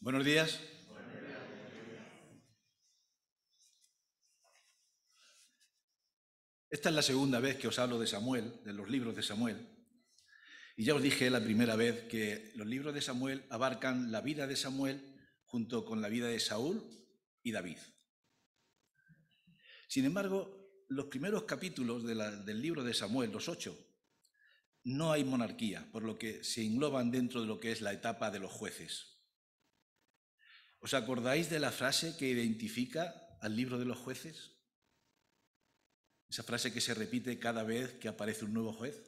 Buenos días. Esta es la segunda vez que os hablo de Samuel, de los libros de Samuel. Y ya os dije la primera vez que los libros de Samuel abarcan la vida de Samuel junto con la vida de Saúl y David. Sin embargo, los primeros capítulos del libro de Samuel, los 8, no hay monarquía, por lo que se engloban dentro de lo que es la etapa de los jueces. ¿Os acordáis de la frase que identifica al libro de los jueces? Esa frase que se repite cada vez que aparece un nuevo juez.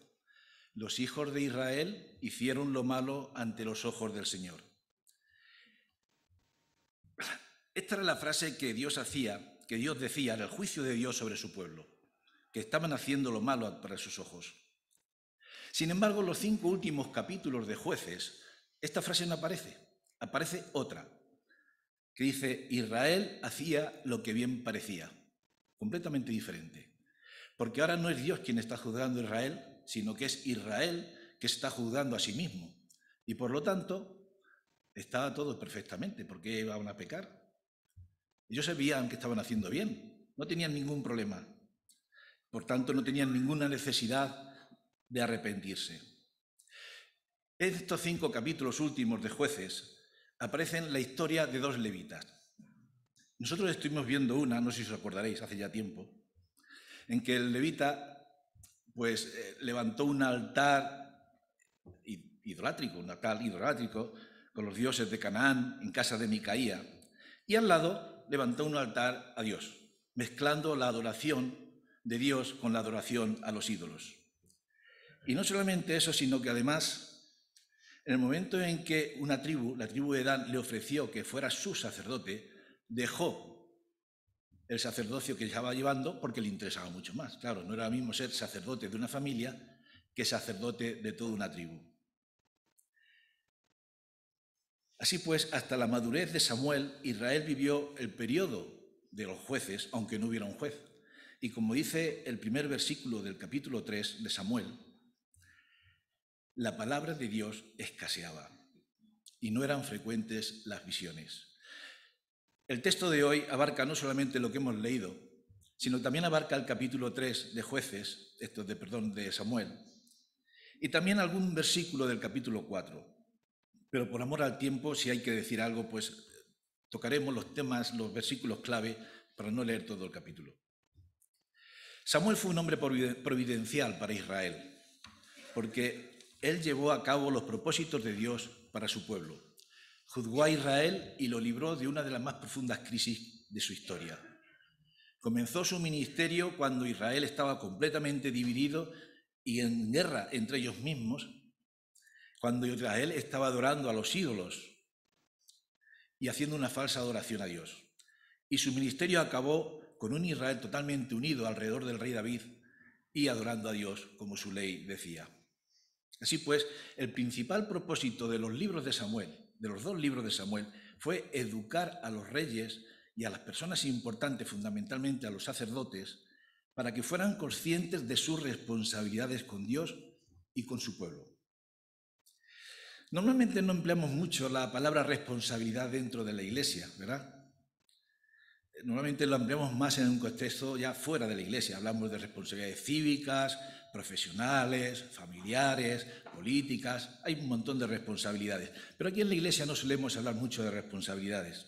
Los hijos de Israel hicieron lo malo ante los ojos del Señor. Esta era la frase que Dios decía en el juicio de Dios sobre su pueblo, que estaban haciendo lo malo para sus ojos. Sin embargo, en los 5 últimos capítulos de Jueces, esta frase no aparece. Aparece otra, que dice: Israel hacía lo que bien parecía. Completamente diferente. Porque ahora no es Dios quien está juzgando a Israel, sino que es Israel que está juzgando a sí mismo. Y por lo tanto, estaba todo perfectamente. ¿Por qué iban a pecar? Ellos sabían que estaban haciendo bien, no tenían ningún problema. Por tanto, no tenían ninguna necesidad de arrepentirse. En estos 5 capítulos últimos de Jueces aparecen la historia de 2 levitas. Nosotros estuvimos viendo una, no sé si os acordaréis, hace ya tiempo, en que el levita levantó un altar idolátrico con los dioses de Canaán en casa de Micaía, y al lado levantó un altar a Dios, mezclando la adoración de Dios con la adoración a los ídolos. Y no solamente eso, sino que además, en el momento en que una tribu, la tribu de Dan, le ofreció que fuera su sacerdote, dejó el sacerdocio que estaba llevando porque le interesaba mucho más. Claro, no era lo mismo ser sacerdote de una familia que sacerdote de toda una tribu. Así pues, hasta la madurez de Samuel, Israel vivió el periodo de los jueces, aunque no hubiera un juez. Y como dice el primer versículo del capítulo 3 de Samuel, la palabra de Dios escaseaba y no eran frecuentes las visiones. El texto de hoy abarca no solamente lo que hemos leído, sino también abarca el capítulo 3 de Jueces, de Samuel, y también algún versículo del capítulo 4. Pero por amor al tiempo, si hay que decir algo, pues tocaremos los versículos clave para no leer todo el capítulo. Samuel fue un hombre providencial para Israel, porque él llevó a cabo los propósitos de Dios para su pueblo. Juzgó a Israel y lo libró de una de las más profundas crisis de su historia. Comenzó su ministerio cuando Israel estaba completamente dividido y en guerra entre ellos mismos, cuando Israel estaba adorando a los ídolos y haciendo una falsa adoración a Dios. Y su ministerio acabó con un Israel totalmente unido alrededor del rey David y adorando a Dios como su ley decía. Así pues, el principal propósito de los libros de Samuel, de los 2 libros de Samuel, fue educar a los reyes y a las personas importantes, fundamentalmente a los sacerdotes, para que fueran conscientes de sus responsabilidades con Dios y con su pueblo. Normalmente no empleamos mucho la palabra responsabilidad dentro de la Iglesia, ¿verdad? Normalmente lo empleamos más en un contexto ya fuera de la Iglesia. Hablamos de responsabilidades cívicas, profesionales, familiares, políticas. Hay un montón de responsabilidades. Pero aquí en la Iglesia no solemos hablar mucho de responsabilidades.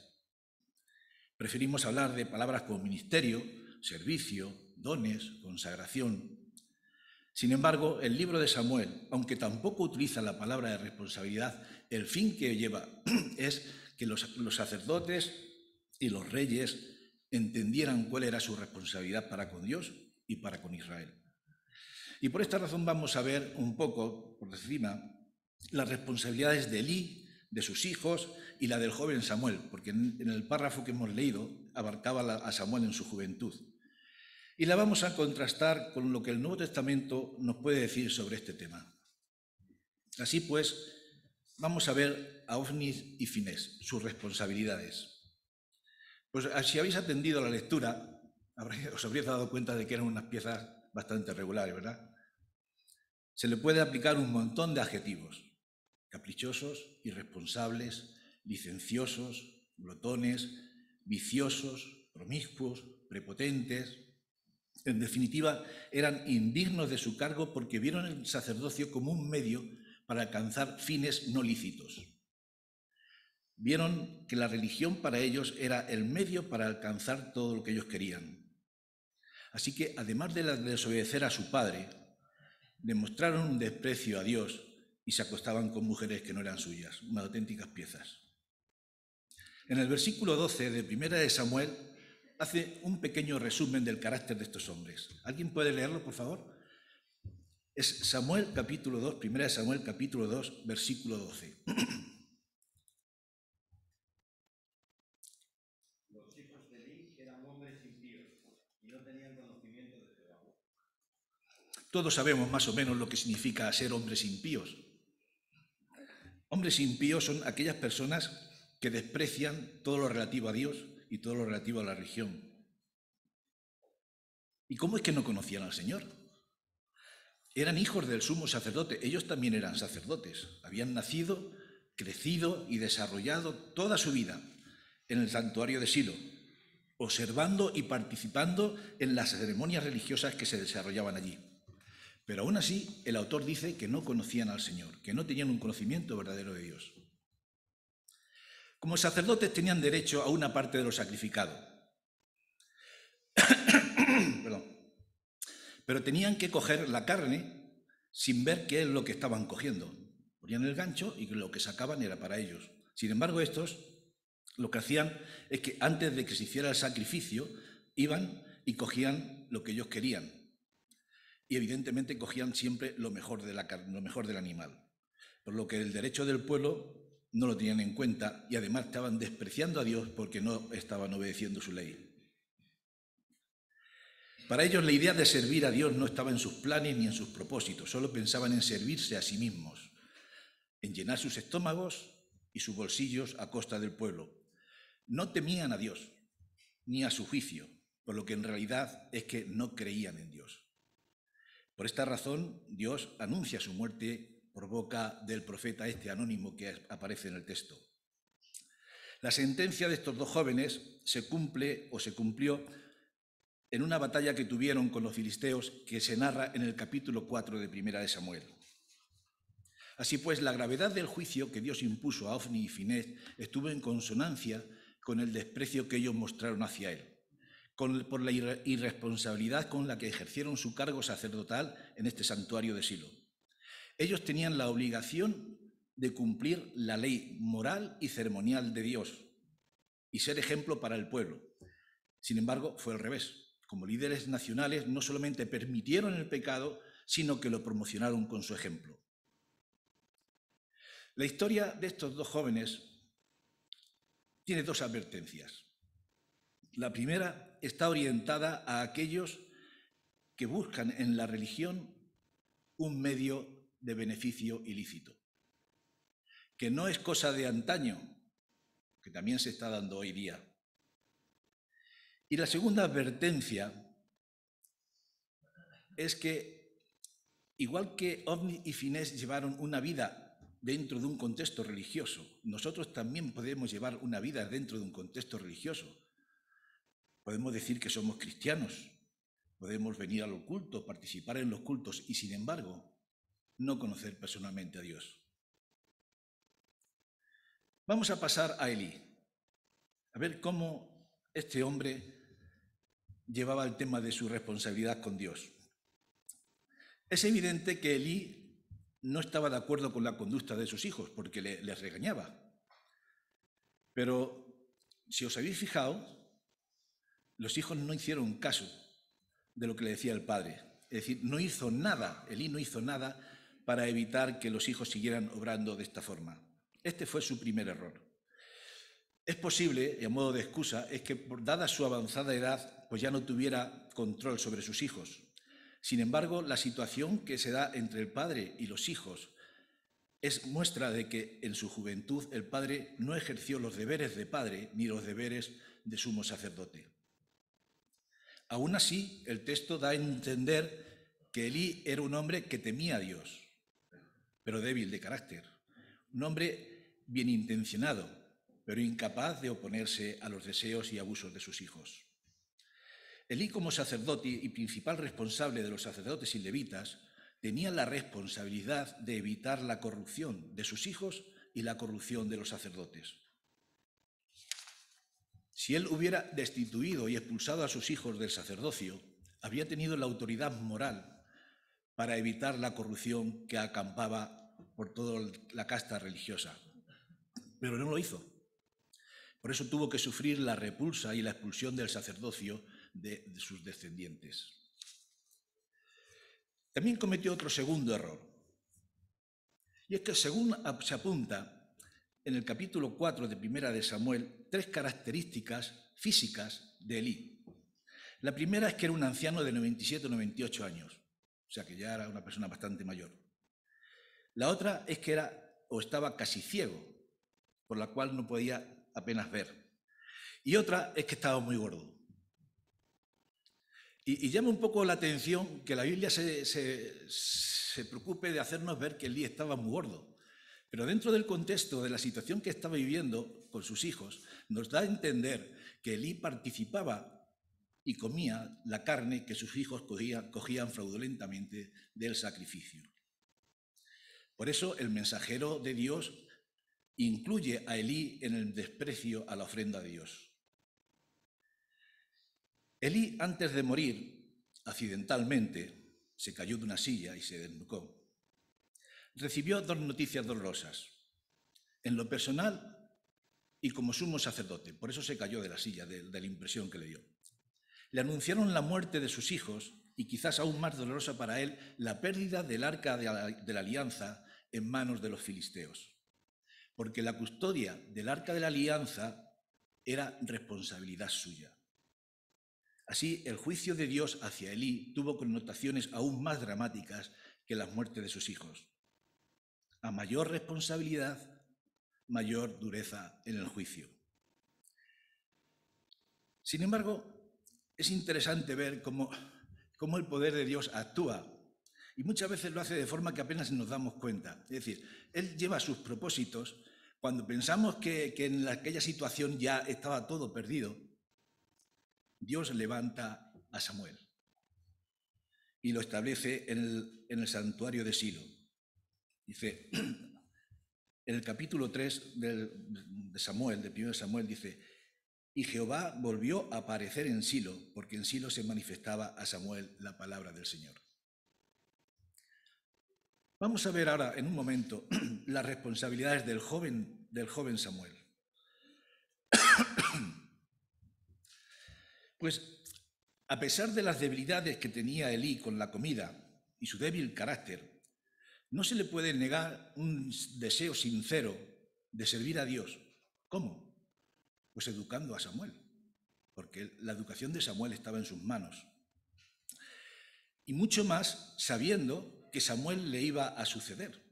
Preferimos hablar de palabras como ministerio, servicio, dones, consagración. Sin embargo, el libro de Samuel, aunque tampoco utiliza la palabra de responsabilidad, el fin que lleva es que los sacerdotes y los reyes entendieran cuál era su responsabilidad para con Dios y para con Israel. Y por esta razón vamos a ver un poco, por encima, las responsabilidades de Elí, de sus hijos y la del joven Samuel, porque en el párrafo que hemos leído abarcaba a Samuel en su juventud. Y la vamos a contrastar con lo que el Nuevo Testamento nos puede decir sobre este tema. Así pues, vamos a ver a Ofni y Finés, sus responsabilidades. Pues si habéis atendido a la lectura, os habréis dado cuenta de que eran unas piezas bastante regulares, ¿verdad? Se le puede aplicar un montón de adjetivos: caprichosos, irresponsables, licenciosos, glotones, viciosos, promiscuos, prepotentes. En definitiva, eran indignos de su cargo porque vieron el sacerdocio como un medio para alcanzar fines no lícitos. Vieron que la religión para ellos era el medio para alcanzar todo lo que ellos querían. Así que, además de desobedecer a su padre, demostraron un desprecio a Dios y se acostaban con mujeres que no eran suyas, unas auténticas piezas. En el versículo 12 de 1 de Samuel hace un pequeño resumen del carácter de estos hombres. ¿Alguien puede leerlo, por favor? Es Samuel capítulo 2, 1 Samuel capítulo 2, versículo 12. Los hijos de Elí eran hombres impíos y no tenían conocimiento de Jehová. Todos sabemos más o menos lo que significa ser hombres impíos. Hombres impíos son aquellas personas que desprecian todo lo relativo a Dios y todo lo relativo a la religión. ¿Y cómo es que no conocían al Señor? Eran hijos del sumo sacerdote, ellos también eran sacerdotes. Habían nacido, crecido y desarrollado toda su vida en el santuario de Silo, observando y participando en las ceremonias religiosas que se desarrollaban allí. Pero aún así, el autor dice que no conocían al Señor, que no tenían un conocimiento verdadero de Dios. Como sacerdotes tenían derecho a una parte de lo sacrificado. Pero tenían que coger la carne sin ver qué es lo que estaban cogiendo. Ponían el gancho y lo que sacaban era para ellos. Sin embargo, estos lo que hacían es que antes de que se hiciera el sacrificio, iban y cogían lo que ellos querían. Y evidentemente cogían siempre lo mejor del animal. Por lo que el derecho del pueblo no lo tenían en cuenta y además estaban despreciando a Dios porque no estaban obedeciendo su ley. Para ellos la idea de servir a Dios no estaba en sus planes ni en sus propósitos, solo pensaban en servirse a sí mismos, en llenar sus estómagos y sus bolsillos a costa del pueblo. No temían a Dios ni a su juicio, por lo que en realidad es que no creían en Dios. Por esta razón, Dios anuncia su muerte por boca del profeta anónimo que aparece en el texto. La sentencia de estos dos jóvenes se cumplió en una batalla que tuvieron con los filisteos que se narra en el capítulo 4 de 1 de Samuel. Así pues, la gravedad del juicio que Dios impuso a Ofni y Finés estuvo en consonancia con el desprecio que ellos mostraron hacia él, por la irresponsabilidad con la que ejercieron su cargo sacerdotal en este santuario de Silo. Ellos tenían la obligación de cumplir la ley moral y ceremonial de Dios y ser ejemplo para el pueblo. Sin embargo, fue al revés. Como líderes nacionales, no solamente permitieron el pecado, sino que lo promocionaron con su ejemplo. La historia de estos dos jóvenes tiene dos advertencias. La primera está orientada a aquellos que buscan en la religión un medio de beneficio ilícito, que no es cosa de antaño, que también se está dando hoy día. Y la segunda advertencia es que, igual que Ofni y Finés llevaron una vida dentro de un contexto religioso, nosotros también podemos llevar una vida dentro de un contexto religioso. Podemos decir que somos cristianos, podemos venir al culto, participar en los cultos y, sin embargo, no conocer personalmente a Dios. Vamos a pasar a Elí, a ver cómo este hombre llevaba el tema de su responsabilidad con Dios. Es evidente que Elí no estaba de acuerdo con la conducta de sus hijos porque les regañaba. Pero si os habéis fijado, los hijos no hicieron caso de lo que le decía el padre. Es decir, Elí no hizo nada para evitar que los hijos siguieran obrando de esta forma. Este fue su primer error. Es posible, y a modo de excusa, es que dada su avanzada edad, pues ya no tuviera control sobre sus hijos. Sin embargo, la situación que se da entre el padre y los hijos es muestra de que en su juventud el padre no ejerció los deberes de padre ni los deberes de sumo sacerdote. Aún así, el texto da a entender que Elí era un hombre que temía a Dios, pero débil de carácter, un hombre bien intencionado, pero incapaz de oponerse a los deseos y abusos de sus hijos. Elí, como sacerdote y principal responsable de los sacerdotes y levitas, tenía la responsabilidad de evitar la corrupción de sus hijos y la corrupción de los sacerdotes. Si él hubiera destituido y expulsado a sus hijos del sacerdocio, habría tenido la autoridad moral para evitar la corrupción que acampaba por toda la casta religiosa. Pero no lo hizo. Por eso tuvo que sufrir la repulsa y la expulsión del sacerdocio de sus descendientes. También cometió otro segundo error. Y es que, según se apunta en el capítulo 4 de Primera de Samuel, 3 características físicas de Elí. La primera es que era un anciano de 97 o 98 años, o sea que ya era una persona bastante mayor. La otra es que era o estaba casi ciego, por la cual no podía apenas ver. Y otra es que estaba muy gordo. Y llama un poco la atención que la Biblia se preocupe de hacernos ver que Elí estaba muy gordo. Pero dentro del contexto de la situación que estaba viviendo con sus hijos, nos da a entender que Elí participaba y comía la carne que sus hijos cogían fraudulentamente del sacrificio. Por eso el mensajero de Dios incluye a Elí en el desprecio a la ofrenda de Dios. Elí, antes de morir, accidentalmente, se cayó de una silla y se desnucó. Recibió 2 noticias dolorosas, en lo personal y como sumo sacerdote. Por eso se cayó de la silla, de la impresión que le dio. Le anunciaron la muerte de sus hijos y, quizás aún más dolorosa para él, la pérdida del arca de la alianza en manos de los filisteos. Porque la custodia del arca de la alianza era responsabilidad suya. Así, el juicio de Dios hacia Elí tuvo connotaciones aún más dramáticas que la muerte de sus hijos. A mayor responsabilidad, mayor dureza en el juicio. Sin embargo, es interesante ver cómo el poder de Dios actúa, y muchas veces lo hace de forma que apenas nos damos cuenta. Es decir, Él lleva sus propósitos cuando pensamos que en aquella situación ya estaba todo perdido. Dios levanta a Samuel y lo establece en el santuario de Silo. Dice, en el capítulo 3 de Samuel, de 1 Samuel, dice: y Jehová volvió a aparecer en Silo, porque en Silo se manifestaba a Samuel la palabra del Señor. Vamos a ver ahora, en un momento, las responsabilidades del joven Samuel. Pues, a pesar de las debilidades que tenía Elí con la comida y su débil carácter, no se le puede negar un deseo sincero de servir a Dios. ¿Cómo? Pues educando a Samuel, porque la educación de Samuel estaba en sus manos. Y mucho más sabiendo que Samuel le iba a suceder.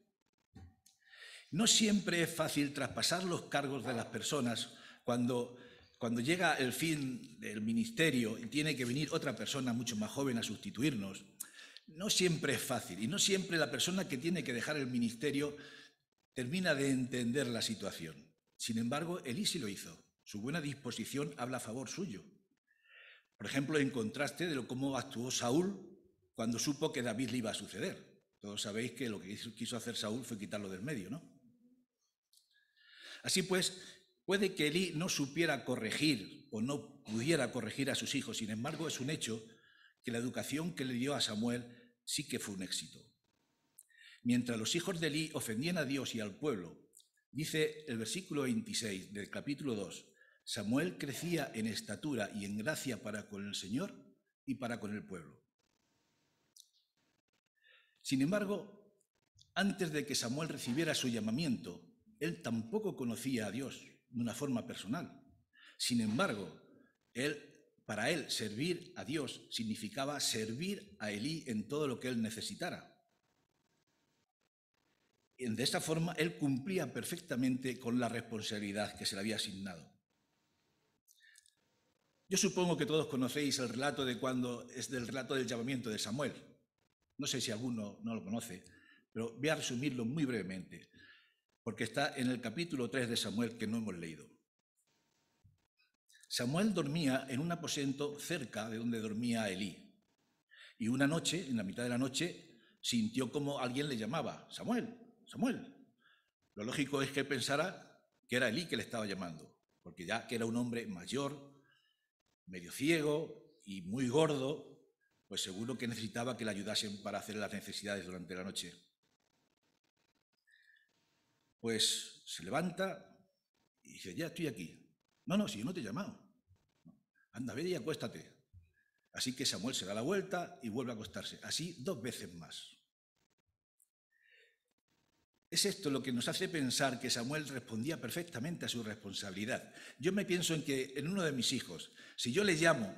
No siempre es fácil traspasar los cargos de las personas cuando llega el fin del ministerio y tiene que venir otra persona mucho más joven a sustituirnos. No siempre es fácil y no siempre la persona que tiene que dejar el ministerio termina de entender la situación. Sin embargo, Elí sí lo hizo. Su buena disposición habla a favor suyo. Por ejemplo, en contraste de cómo actuó Saúl cuando supo que David le iba a suceder. Todos sabéis que lo que quiso hacer Saúl fue quitarlo del medio, ¿no? Así pues, puede que Elí no supiera corregir o no pudiera corregir a sus hijos. Sin embargo, es un hecho que la educación que le dio a Samuel sí que fue un éxito. Mientras los hijos de Elí ofendían a Dios y al pueblo, dice el versículo 26 del capítulo 2, Samuel crecía en estatura y en gracia para con el Señor y para con el pueblo. Sin embargo, antes de que Samuel recibiera su llamamiento, él tampoco conocía a Dios de una forma personal. Sin embargo, para él servir a Dios significaba servir a Elí en todo lo que él necesitara. De esta forma, él cumplía perfectamente con la responsabilidad que se le había asignado. Yo supongo que todos conocéis el relato del relato del llamamiento de Samuel. No sé si alguno no lo conoce, pero voy a resumirlo muy brevemente, porque está en el capítulo 3 de Samuel que no hemos leído. Samuel dormía en un aposento cerca de donde dormía Elí. Y una noche, en la mitad de la noche, sintió como alguien le llamaba, Samuel, Samuel. Lo lógico es que pensara que era Elí que le estaba llamando, porque ya que era un hombre mayor, medio ciego y muy gordo, pues seguro que necesitaba que le ayudasen para hacer las necesidades durante la noche. Pues se levanta y dice, ya estoy aquí. No, si yo no te he llamado. Anda, ve y acuéstate. Así que Samuel se da la vuelta y vuelve a acostarse. Así 2 veces más. Es esto lo que nos hace pensar que Samuel respondía perfectamente a su responsabilidad. Yo me pienso en que en uno de mis hijos, si yo le llamo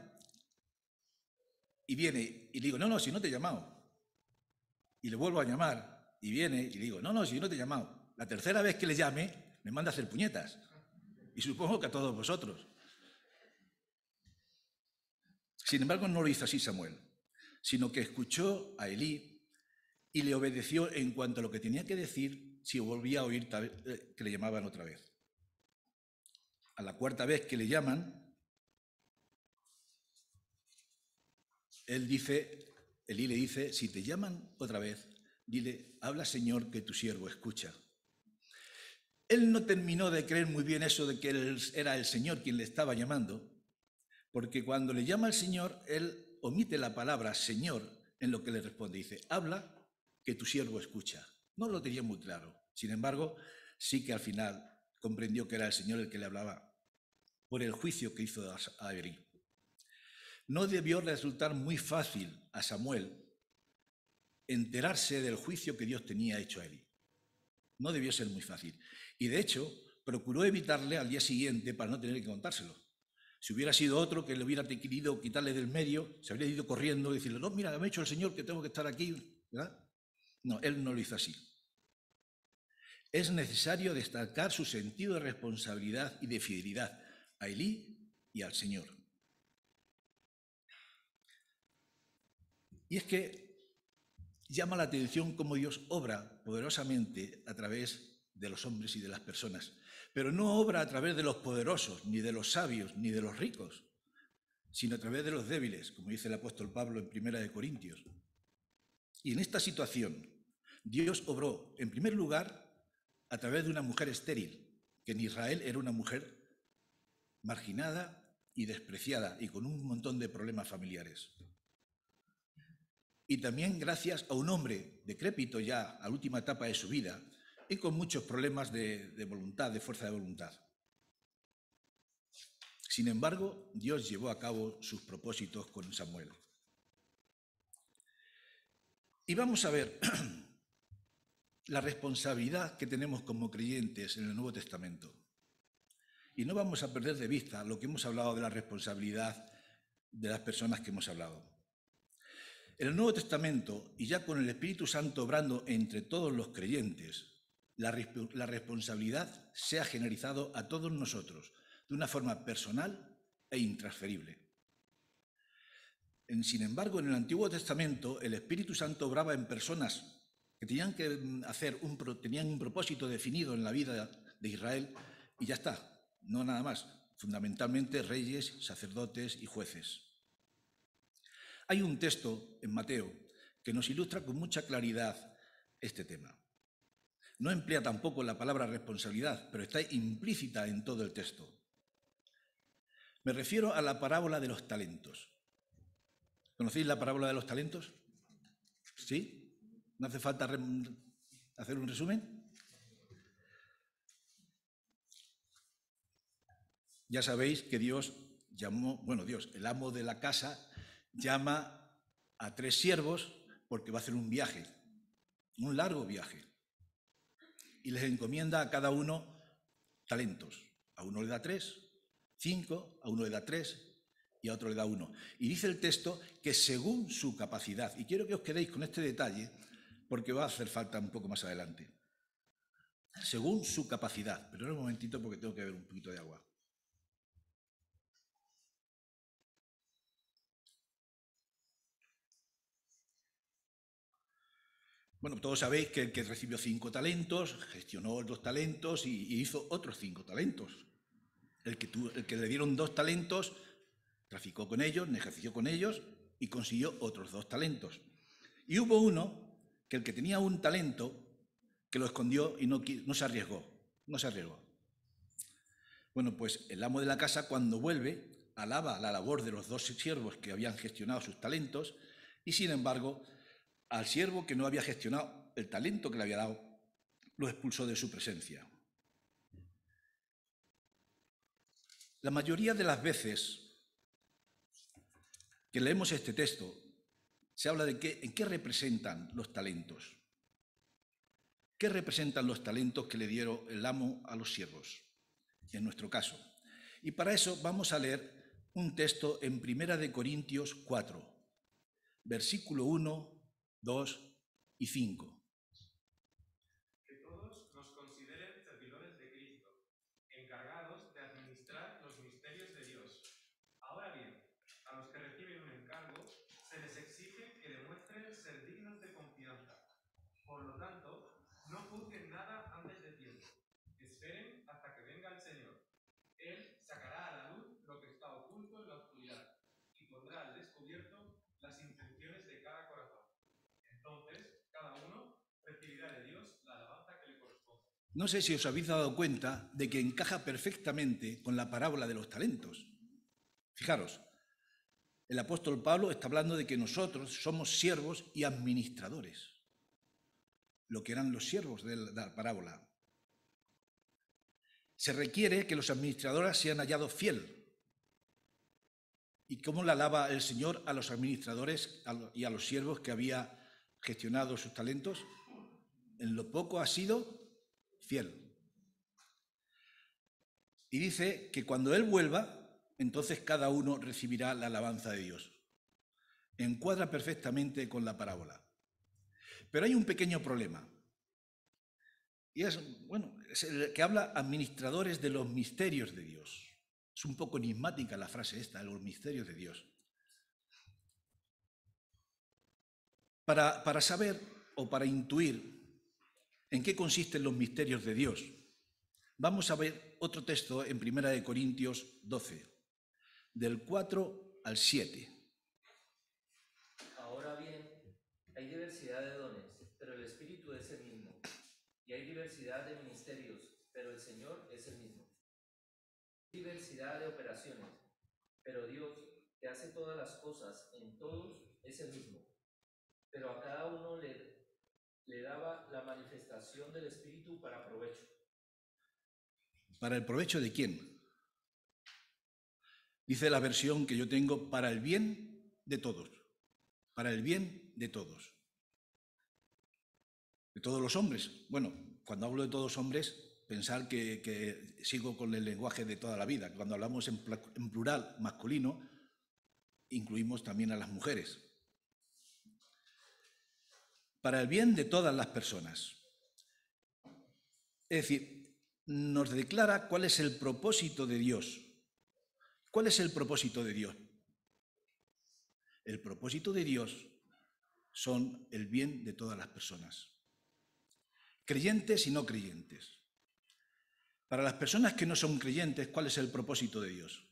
y viene y le digo, no, si no te he llamado, y le vuelvo a llamar y viene y le digo, no, si no te he llamado, la tercera vez que le llame me manda a hacer puñetas. Y supongo que a todos vosotros. Sin embargo, no lo hizo así Samuel, sino que escuchó a Elí y le obedeció en cuanto a lo que tenía que decir si volvía a oír que le llamaban otra vez. A la 4ª vez que le llaman, Elí le dice, si te llaman otra vez, dile, habla Señor, que tu siervo escucha. Él no terminó de creer muy bien eso de que era el Señor quien le estaba llamando, porque cuando le llama al Señor, él omite la palabra Señor en lo que le responde. Dice, habla, que tu siervo escucha. No lo tenía muy claro. Sin embargo, sí que al final comprendió que era el Señor el que le hablaba por el juicio que hizo a Elí. No debió resultar muy fácil a Samuel enterarse del juicio que Dios tenía hecho a Elí. No debió ser muy fácil. Y de hecho, procuró evitarle al día siguiente para no tener que contárselo. Si hubiera sido otro que le hubiera querido quitarle del medio, se habría ido corriendo y decirle, no, mira, me ha hecho el Señor que tengo que estar aquí, ¿verdad? No, él no lo hizo así. Es necesario destacar su sentido de responsabilidad y de fidelidad a Elí y al Señor. Y es que llama la atención cómo Dios obra poderosamente a través de los hombres y de las personas, pero no obra a través de los poderosos, ni de los sabios, ni de los ricos, sino a través de los débiles, como dice el apóstol Pablo en 1 Corintios. Y en esta situación, Dios obró, en primer lugar, a través de una mujer estéril, que en Israel era una mujer marginada y despreciada y con un montón de problemas familiares. Y también gracias a un hombre decrépito ya a la última etapa de su vida y con muchos problemas de voluntad, de fuerza de voluntad. Sin embargo, Dios llevó a cabo sus propósitos con Samuel. Y vamos a ver la responsabilidad que tenemos como creyentes en el Nuevo Testamento. Y no vamos a perder de vista lo que hemos hablado de la responsabilidad de las personas que hemos hablado. En el Nuevo Testamento, y ya con el Espíritu Santo obrando entre todos los creyentes, la responsabilidad se ha generalizado a todos nosotros de una forma personal e intransferible. Sin embargo, en el Antiguo Testamento, el Espíritu Santo obraba en personas que tenían un propósito definido en la vida de Israel y ya está, no nada más, fundamentalmente reyes, sacerdotes y jueces. Hay un texto en Mateo que nos ilustra con mucha claridad este tema. No emplea tampoco la palabra responsabilidad, pero está implícita en todo el texto. Me refiero a la parábola de los talentos. ¿Conocéis la parábola de los talentos? ¿Sí? ¿No hace falta hacer un resumen? Ya sabéis que el amo de la casa llama a 3 siervos porque va a hacer un viaje, un largo viaje, y les encomienda a cada uno talentos. A uno le da 3, 5, a uno le da 3 y a otro le da 1. Y dice el texto que según su capacidad, y quiero que os quedéis con este detalle porque va a hacer falta un poco más adelante, según su capacidad. Pero un momentito porque tengo que beber un poquito de agua. Bueno, todos sabéis que el que recibió 5 talentos, gestionó los talentos y hizo otros 5 talentos. El que le dieron 2 talentos, traficó con ellos, negoció con ellos y consiguió otros 2 talentos. Y hubo uno que el que tenía 1 talento, que lo escondió y no se arriesgó. Bueno, pues el amo de la casa, cuando vuelve, alaba la labor de los 2 siervos que habían gestionado sus talentos y, sin embargo, al siervo que no había gestionado el talento que le había dado, lo expulsó de su presencia. La mayoría de las veces que leemos este texto, se habla de en qué representan los talentos. ¿Qué representan los talentos que le dieron el amo a los siervos? En nuestro caso. Y para eso vamos a leer un texto en 1 Corintios 4, versículo 1, 2 y 5. Que todos nos consideren servidores de Cristo, encargados de administrar los misterios de Dios. Ahora bien, a los que reciben un encargo, se les exige que demuestren ser dignos de confianza. Por lo tanto, no juzguen nada antes de tiempo. Esperen hasta que venga el Señor. Él sacará a la luz lo que está oculto en la oscuridad y pondrá al descubierto las intenciones de cada corazón. Entonces, cada uno recibirá de Dios la alabanza que le corresponde. No sé si os habéis dado cuenta de que encaja perfectamente con la parábola de los talentos. Fijaros, el apóstol Pablo está hablando de que nosotros somos siervos y administradores, lo que eran los siervos de la parábola. Se requiere que los administradores sean hallados fieles. ¿Y cómo le alaba el Señor a los administradores y a los siervos que había gestionado sus talentos? En lo poco ha sido fiel. Y dice que cuando Él vuelva, entonces cada uno recibirá la alabanza de Dios. Encuadra perfectamente con la parábola. Pero hay un pequeño problema. Y es el que habla administradores de los misterios de Dios. Es un poco enigmática la frase esta, los misterios de Dios. Para saber o para intuir en qué consisten los misterios de Dios, vamos a ver otro texto en 1 Corintios 12, del 4 al 7. Ahora bien, hay diversidad de dones, pero el Espíritu es el mismo. Y hay diversidad de ministerios, pero el Señor es el mismo. Hay diversidad de operaciones, pero Dios, que hace todas las cosas en todos, es el mismo. Pero a cada uno le daba la manifestación del Espíritu para provecho. ¿Para el provecho de quién? Dice la versión que yo tengo, para el bien de todos. Para el bien de todos. ¿De todos los hombres? Bueno, cuando hablo de todos los hombres, pensar que sigo con el lenguaje de toda la vida. Cuando hablamos en plural masculino, incluimos también a las mujeres. Para el bien de todas las personas. Es decir, nos declara cuál es el propósito de Dios. ¿Cuál es el propósito de Dios? El propósito de Dios son el bien de todas las personas. Creyentes y no creyentes. Para las personas que no son creyentes, ¿cuál es el propósito de Dios?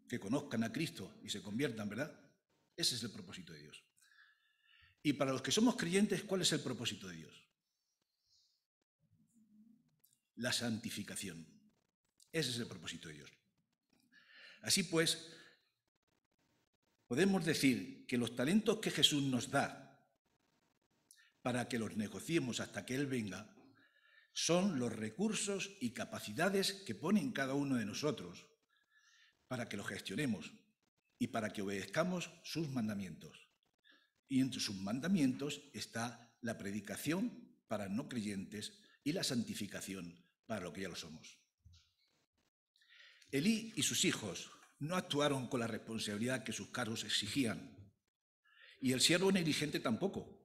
Que conozcan a Cristo y se conviertan, ¿verdad? Ese es el propósito de Dios. Y para los que somos creyentes, ¿cuál es el propósito de Dios? La santificación. Ese es el propósito de Dios. Así pues, podemos decir que los talentos que Jesús nos da para que los negociemos hasta que Él venga, son los recursos y capacidades que pone en cada uno de nosotros para que los gestionemos y para que obedezcamos sus mandamientos. Y entre sus mandamientos está la predicación para no creyentes y la santificación para lo que ya lo somos. Elí y sus hijos no actuaron con la responsabilidad que sus cargos exigían, y el siervo negligente tampoco.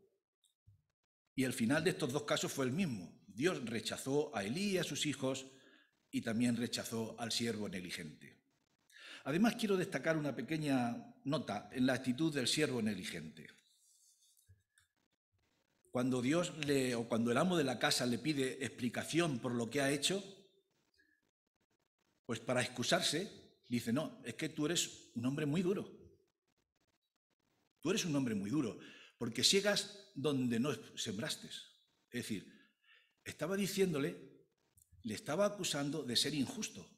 Y el final de estos 2 casos fue el mismo. Dios rechazó a Elí y a sus hijos y también rechazó al siervo negligente. Además, quiero destacar una pequeña nota en la actitud del siervo negligente. Cuando cuando el amo de la casa le pide explicación por lo que ha hecho, Pues para excusarse, dice, no, es que tú eres un hombre muy duro. Tú eres un hombre muy duro, porque siegas donde no sembraste. Es decir, estaba diciéndole, le estaba acusando de ser injusto,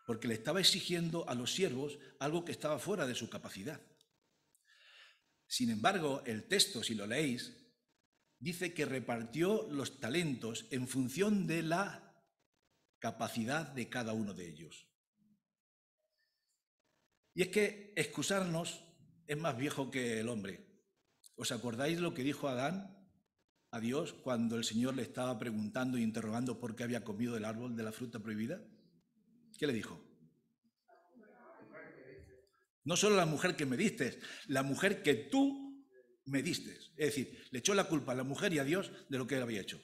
porque le estaba exigiendo a los siervos algo que estaba fuera de su capacidad. Sin embargo, el texto, si lo leéis, dice que repartió los talentos en función de la capacidad de cada uno de ellos. Y es que excusarnos es más viejo que el hombre. ¿Os acordáis lo que dijo Adán a Dios cuando el Señor le estaba preguntando e interrogando por qué había comido del árbol de la fruta prohibida? ¿Qué le dijo? No solo la mujer que me diste, la mujer que tú me diste. Es decir, le echó la culpa a la mujer y a Dios de lo que él había hecho.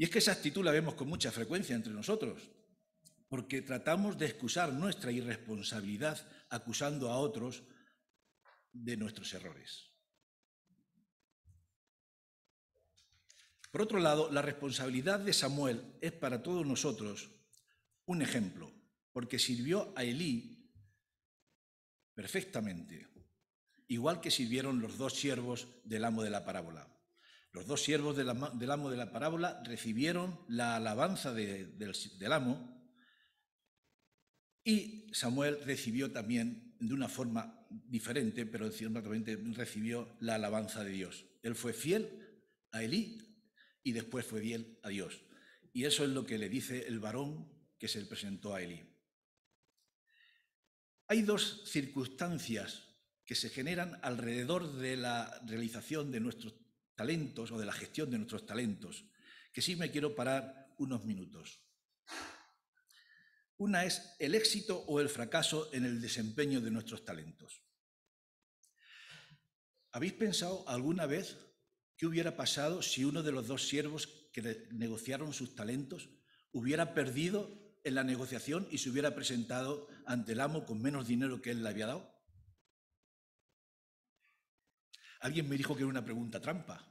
Y es que esa actitud la vemos con mucha frecuencia entre nosotros, porque tratamos de excusar nuestra irresponsabilidad acusando a otros de nuestros errores. Por otro lado, la responsabilidad de Samuel es para todos nosotros un ejemplo, porque sirvió a Elí perfectamente, igual que sirvieron los dos siervos del amo de la parábola. Los dos siervos del amo de la parábola recibieron la alabanza del amo y Samuel recibió también, de una forma diferente, pero ciertamente recibió la alabanza de Dios. Él fue fiel a Elí y después fue fiel a Dios. Y eso es lo que le dice el varón que se le presentó a Elí. Hay dos circunstancias que se generan alrededor de la realización de nuestros talentos o de la gestión de nuestros talentos, que sí me quiero parar unos minutos. Una es el éxito o el fracaso en el desempeño de nuestros talentos. ¿Habéis pensado alguna vez qué hubiera pasado si uno de los dos siervos que negociaron sus talentos hubiera perdido en la negociación y se hubiera presentado ante el amo con menos dinero que él le había dado? Alguien me dijo que era una pregunta trampa,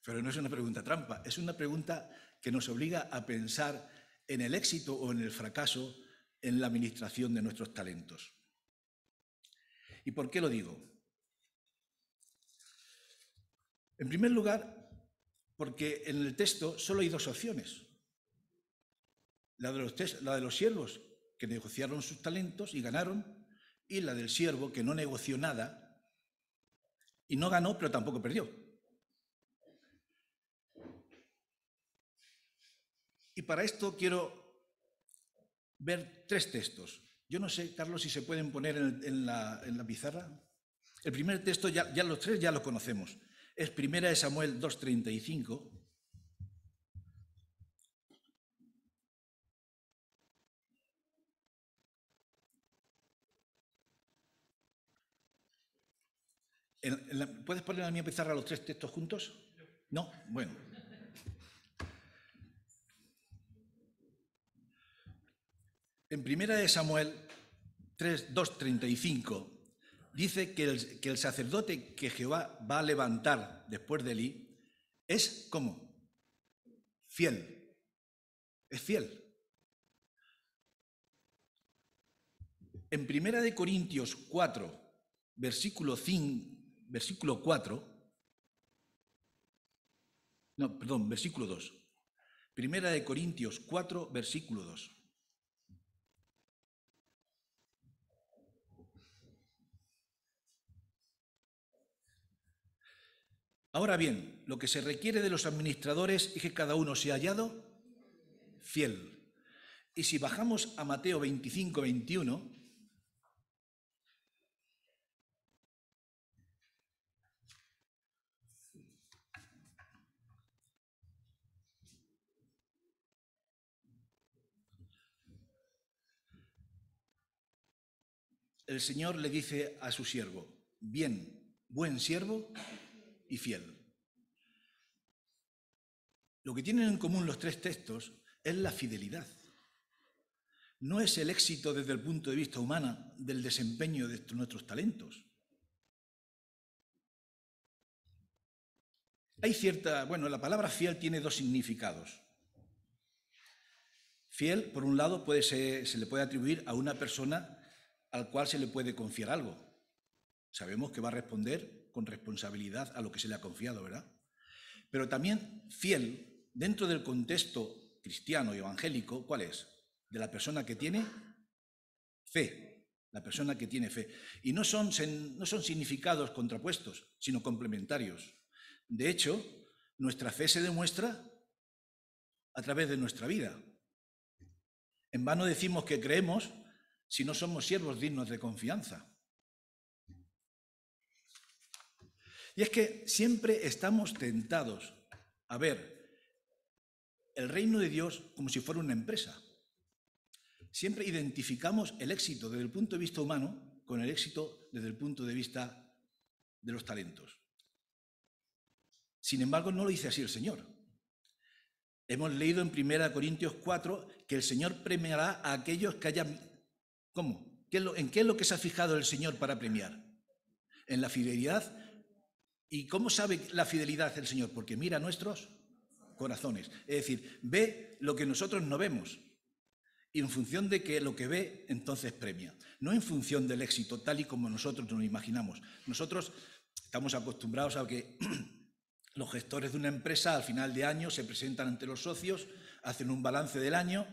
pero no es una pregunta trampa, es una pregunta que nos obliga a pensar en el éxito o en el fracaso en la administración de nuestros talentos. ¿Y por qué lo digo? En primer lugar, porque en el texto solo hay dos opciones. La de los siervos que negociaron sus talentos y ganaron, y la del siervo que no negoció nada y no ganó, pero tampoco perdió. Y para esto quiero ver tres textos. Yo no sé, Carlos, si se pueden poner en la pizarra. El primer texto, ya los tres ya lo conocemos. Es 1 Samuel 2:35. ¿Puedes poner en mi pizarra los tres textos juntos? ¿No? Bueno. En 1 Samuel 2:35 dice que el sacerdote que Jehová va a levantar después de Elí es ¿cómo? Fiel. Es fiel. En 1 Corintios 4, versículo 2. 1 Corintios 4, versículo 2. Ahora bien, lo que se requiere de los administradores es que cada uno sea hallado fiel. Y si bajamos a Mateo 25, 21, el Señor le dice a su siervo, bien, buen siervo y fiel. Lo que tienen en común los tres textos es la fidelidad. No es el éxito desde el punto de vista humano del desempeño de nuestros talentos. La palabra fiel tiene dos significados. Fiel, por un lado, se le puede atribuir a una persona al cual se le puede confiar algo. Sabemos que va a responder con responsabilidad a lo que se le ha confiado, ¿verdad? Pero también fiel, dentro del contexto cristiano y evangélico, ¿cuál es? De la persona que tiene fe, la persona que tiene fe. Y no son significados contrapuestos, sino complementarios. De hecho, nuestra fe se demuestra a través de nuestra vida. En vano decimos que creemos si no somos siervos dignos de confianza. Y es que siempre estamos tentados a ver el reino de Dios como si fuera una empresa. Siempre identificamos el éxito desde el punto de vista humano con el éxito desde el punto de vista de los talentos. Sin embargo, no lo dice así el Señor. Hemos leído en 1 Corintios 4 que el Señor premiará a aquellos que hayan... ¿Cómo? ¿En qué es lo que se ha fijado el Señor para premiar? En la fidelidad. ¿Y cómo sabe la fidelidad el Señor? Porque mira nuestros corazones. Es decir, ve lo que nosotros no vemos. Y en función de que lo que ve, entonces premia. No en función del éxito, tal y como nosotros nos lo imaginamos. Nosotros estamos acostumbrados a que los gestores de una empresa al final de año se presentan ante los socios, hacen un balance del año,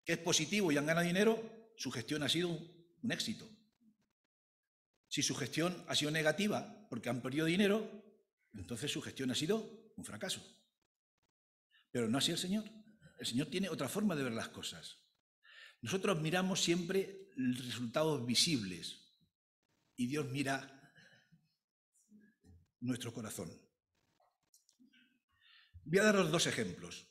que es positivo y han ganado dinero, su gestión ha sido un éxito. Si su gestión ha sido negativa porque han perdido dinero, entonces su gestión ha sido un fracaso. Pero no así el Señor. El Señor tiene otra forma de ver las cosas. Nosotros miramos siempre resultados visibles y Dios mira nuestro corazón. Voy a daros dos ejemplos.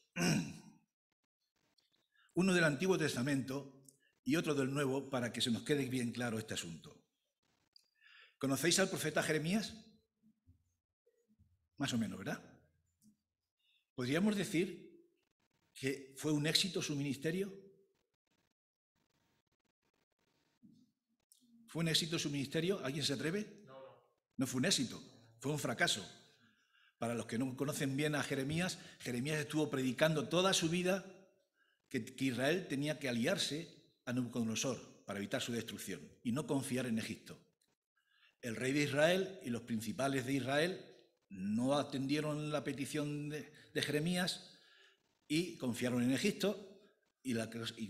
Uno del Antiguo Testamento y otro del Nuevo para que se nos quede bien claro este asunto. ¿Conocéis al profeta Jeremías? Más o menos, ¿verdad? ¿Podríamos decir que fue un éxito su ministerio? ¿Fue un éxito su ministerio? ¿Alguien se atreve? No fue un éxito, fue un fracaso. Para los que no conocen bien a Jeremías, Jeremías estuvo predicando toda su vida que Israel tenía que aliarse a Nabucodonosor para evitar su destrucción y no confiar en Egipto. El rey de Israel y los principales de Israel no atendieron la petición de Jeremías y confiaron en Egipto y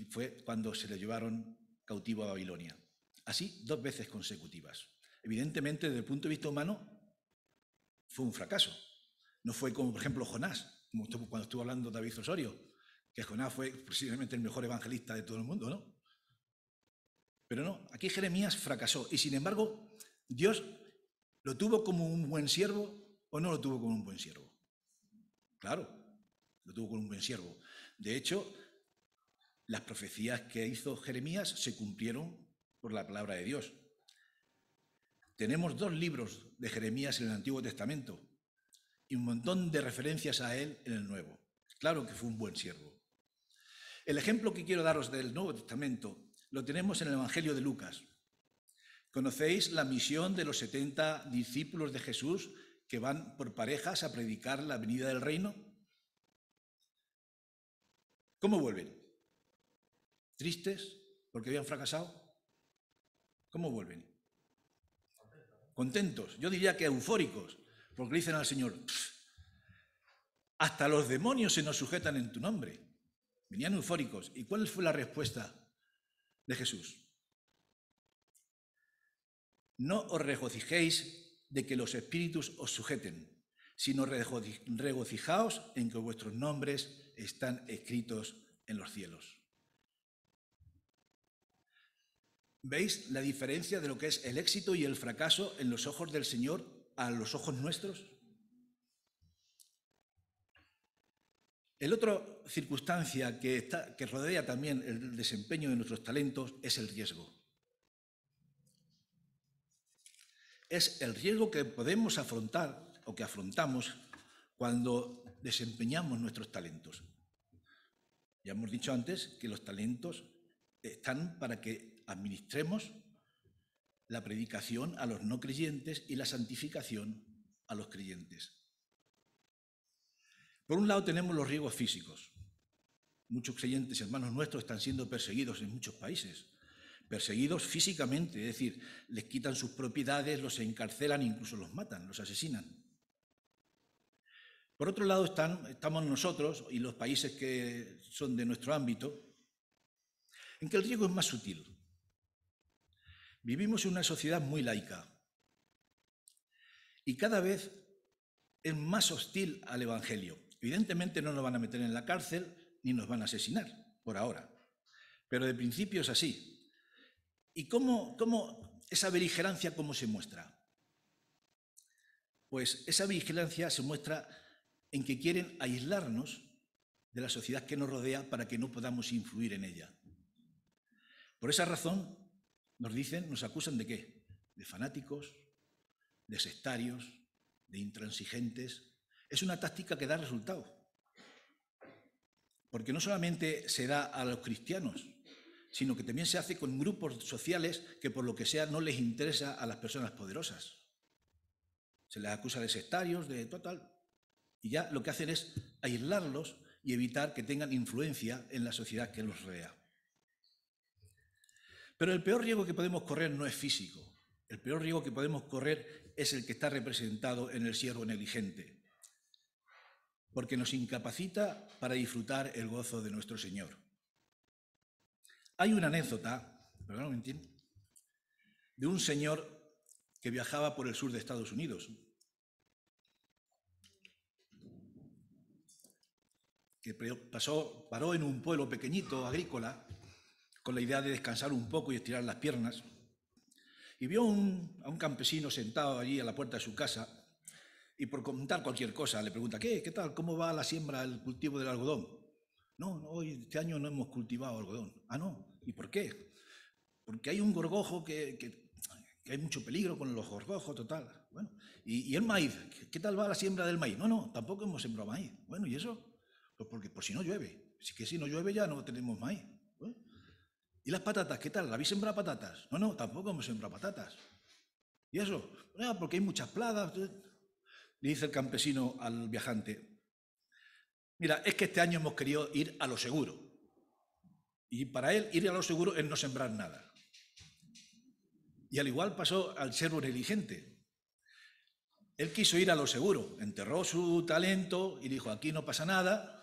fue cuando se le llevaron cautivo a Babilonia. Así, 2 veces consecutivas. Evidentemente, desde el punto de vista humano, fue un fracaso. No fue como, por ejemplo, Jonás, como cuando estuvo hablando David Osorio, que Jonás fue posiblemente el mejor evangelista de todo el mundo, ¿no? Pero no, aquí Jeremías fracasó y, sin embargo, ¿Dios lo tuvo como un buen siervo o no lo tuvo como un buen siervo? Claro, lo tuvo como un buen siervo. De hecho, las profecías que hizo Jeremías se cumplieron por la palabra de Dios. Tenemos 2 libros de Jeremías en el Antiguo Testamento y un montón de referencias a él en el Nuevo. Claro que fue un buen siervo. El ejemplo que quiero daros del Nuevo Testamento lo tenemos en el Evangelio de Lucas. ¿Conocéis la misión de los 70 discípulos de Jesús que van por parejas a predicar la venida del reino? ¿Cómo vuelven? ¿Tristes porque habían fracasado? ¿Cómo vuelven? Contentos. Yo diría que eufóricos, porque le dicen al Señor, hasta los demonios se nos sujetan en tu nombre. Venían eufóricos. ¿Y cuál fue la respuesta de Jesús? No os regocijéis de que los espíritus os sujeten, sino regocijaos en que vuestros nombres están escritos en los cielos. ¿Veis la diferencia de lo que es el éxito y el fracaso en los ojos del Señor a los ojos nuestros? La otra circunstancia que rodea también el desempeño de nuestros talentos es el riesgo. Es el riesgo que podemos afrontar o que afrontamos cuando desempeñamos nuestros talentos. Ya hemos dicho antes que los talentos están para que administremos la predicación a los no creyentes y la santificación a los creyentes. Por un lado tenemos los riesgos físicos. muchos creyentes, hermanos nuestros, están siendo perseguidos en muchos países. Perseguidos físicamente, es decir, les quitan sus propiedades, los encarcelan, incluso los matan, los asesinan. Por otro lado estamos nosotros y los países que son de nuestro ámbito, en que el riesgo es más sutil. Vivimos en una sociedad muy laica y cada vez es más hostil al Evangelio. Evidentemente no nos van a meter en la cárcel ni nos van a asesinar, por ahora, pero de principio es así. ¿Y cómo esa beligerancia cómo se muestra? Pues esa vigilancia se muestra en que quieren aislarnos de la sociedad que nos rodea para que no podamos influir en ella. Por esa razón nos acusan ¿de qué? De fanáticos, de sectarios, de intransigentes. Es una táctica que da resultado, porque no solamente se da a los cristianos, sino que también se hace con grupos sociales que por lo que sea no les interesa a las personas poderosas. Se les acusa de sectarios, de total, y ya lo que hacen es aislarlos y evitar que tengan influencia en la sociedad que los rodea. Pero el peor riesgo que podemos correr no es físico. El peor riesgo que podemos correr es el que está representado en el siervo negligente, porque nos incapacita para disfrutar el gozo de nuestro Señor. Hay una anécdota, de un señor que viajaba por el sur de Estados Unidos, que paró en un pueblo pequeñito, agrícola, con la idea de descansar un poco y estirar las piernas, y vio a un campesino sentado allí a la puerta de su casa, y por comentar cualquier cosa le pregunta, ¿qué tal? ¿Cómo va la siembra, el cultivo del algodón? No, hoy este año no hemos cultivado algodón. Ah, no, ¿y por qué? Porque hay un gorgojo que hay mucho peligro con los gorgojos, total. Bueno, ¿y el maíz? ¿Qué tal va la siembra del maíz? No, tampoco hemos sembrado maíz. Bueno, ¿y eso? Pues porque por si no llueve. Si no llueve ya no tenemos maíz. Bueno, ¿y las patatas? ¿Qué tal? ¿Habéis sembrado patatas? No, tampoco hemos sembrado patatas. ¿Y eso? Bueno, porque hay muchas plagas. Le dice el campesino al viajante, mira, es que este año hemos querido ir a lo seguro. Y para él ir a lo seguro es no sembrar nada. Y al igual pasó al siervo negligente. Él quiso ir a lo seguro, enterró su talento y dijo, aquí no pasa nada,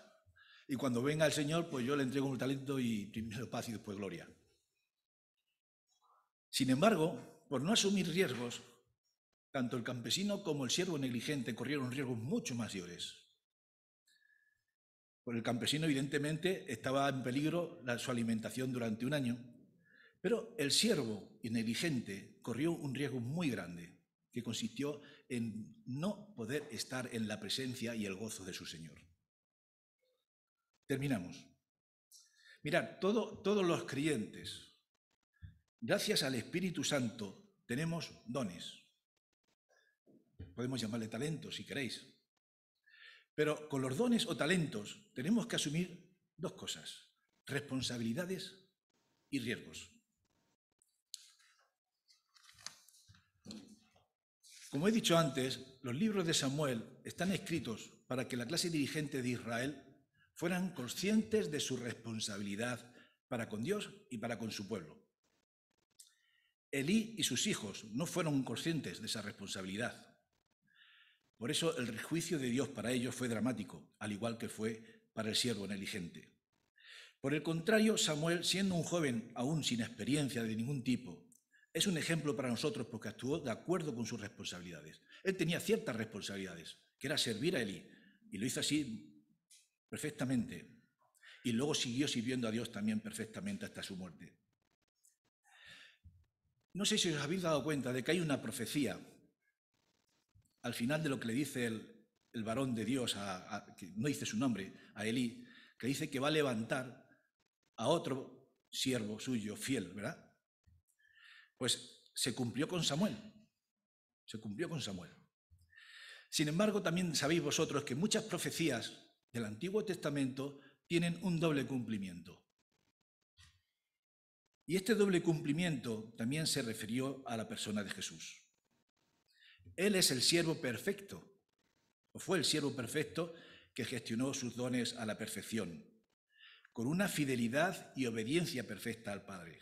y cuando venga el Señor, pues yo le entrego un talento y primero paz y después gloria. Sin embargo, por no asumir riesgos, tanto el campesino como el siervo negligente corrieron riesgos mucho mayores. Por el campesino, evidentemente, estaba en peligro su alimentación durante un año, pero el siervo negligente corrió un riesgo muy grande, que consistió en no poder estar en la presencia y el gozo de su Señor. Terminamos. Mirad, todos los creyentes, gracias al Espíritu Santo, tenemos dones. Podemos llamarle talentos si queréis. Pero con los dones o talentos tenemos que asumir dos cosas, responsabilidades y riesgos. Como he dicho antes, los libros de Samuel están escritos para que la clase dirigente de Israel fueran conscientes de su responsabilidad para con Dios y para con su pueblo. Elí y sus hijos no fueron conscientes de esa responsabilidad. Por eso el juicio de Dios para ellos fue dramático, al igual que fue para el siervo negligente. Por el contrario, Samuel, siendo un joven aún sin experiencia de ningún tipo, es un ejemplo para nosotros porque actuó de acuerdo con sus responsabilidades. Él tenía ciertas responsabilidades, que era servir a Elí, y lo hizo así perfectamente. Y luego siguió sirviendo a Dios también perfectamente hasta su muerte. No sé si os habéis dado cuenta de que hay una profecía al final de lo que le dice el varón de Dios, que no dice su nombre, a Elí, que dice que va a levantar a otro siervo suyo fiel, ¿verdad? Pues se cumplió con Samuel. Sin embargo, también sabéis vosotros que muchas profecías del Antiguo Testamento tienen un doble cumplimiento. Y este doble cumplimiento también se refirió a la persona de Jesús. Él es el siervo perfecto, o fue el siervo perfecto que gestionó sus dones a la perfección, con una fidelidad y obediencia perfecta al Padre,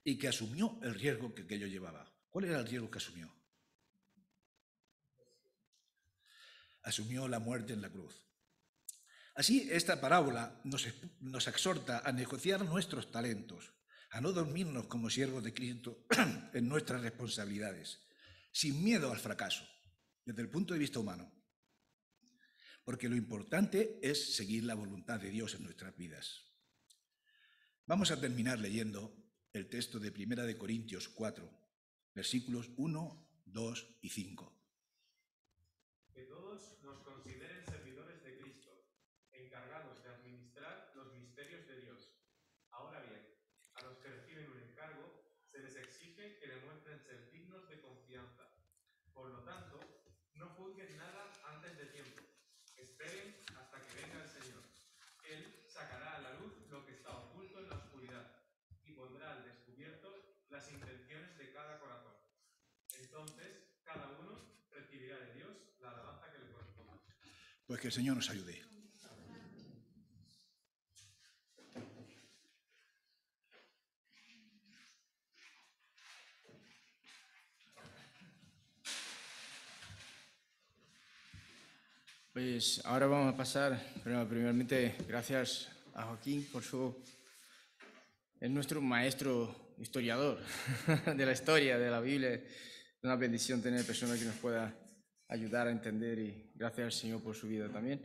y que asumió el riesgo que aquello llevaba. ¿Cuál era el riesgo que asumió? Asumió la muerte en la cruz. Así, esta parábola nos exhorta a negociar nuestros talentos, a no dormirnos como siervos de Cristo en nuestras responsabilidades, sin miedo al fracaso, desde el punto de vista humano. Porque lo importante es seguir la voluntad de Dios en nuestras vidas. Vamos a terminar leyendo el texto de 1 Corintios 4, versículos 1, 2 y 5. Que todos nos consideren servidores de Cristo, encargados de administrar los misterios de Dios. Ahora bien, a los que reciben un encargo, se les exige que demuestren ser dignos de confianza. Por lo tanto, no juzguen nada antes de tiempo. Esperen hasta que venga el Señor. Él sacará a la luz lo que está oculto en la oscuridad y pondrá al descubierto las intenciones de cada corazón. Entonces, cada uno recibirá de Dios la alabanza que le corresponda. Pues que el Señor nos ayude. Pues ahora vamos a pasar, pero primeramente gracias a Joaquín por es nuestro maestro historiador de la historia, de la Biblia. Es una bendición tener personas que nos puedan ayudar a entender y gracias al Señor por su vida también.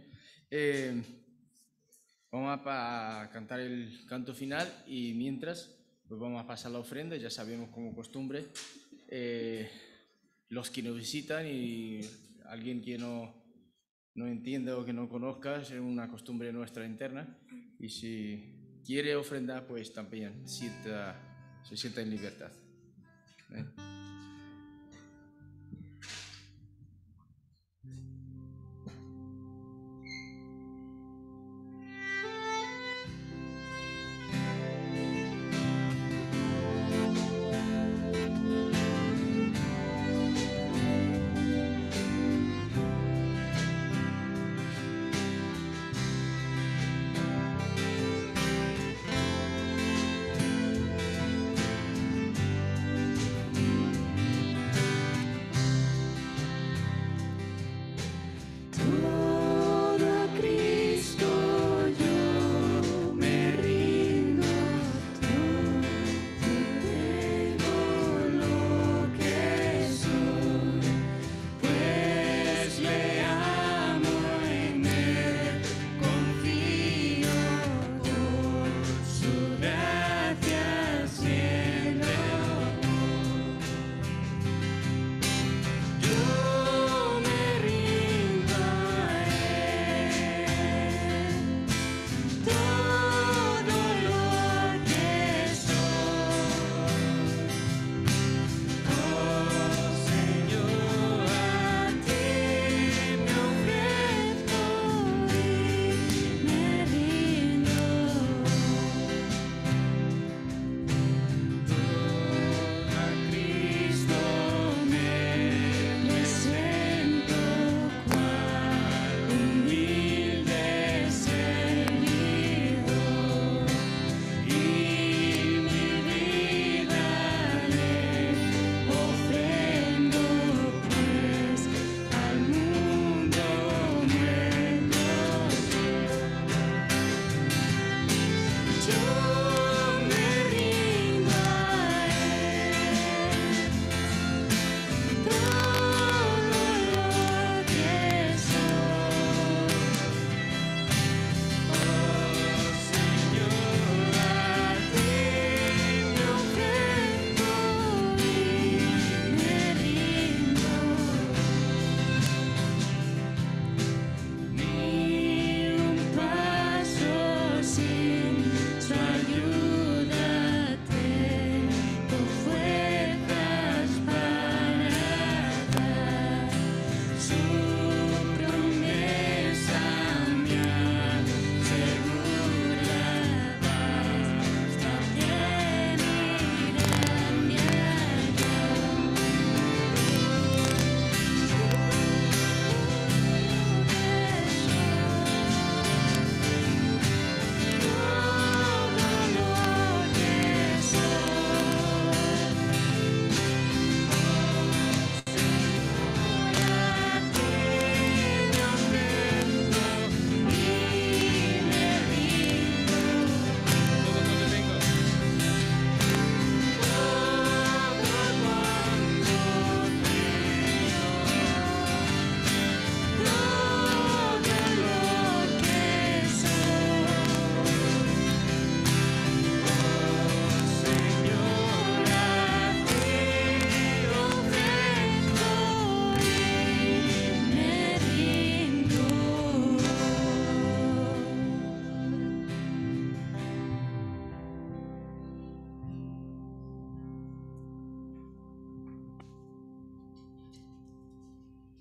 Vamos a cantar el canto final y mientras pues vamos a pasar la ofrenda. Ya sabemos como costumbre, los que nos visitan y alguien que no entienda o que no conozca, es una costumbre nuestra interna y si quiere ofrendar pues también se sienta en libertad.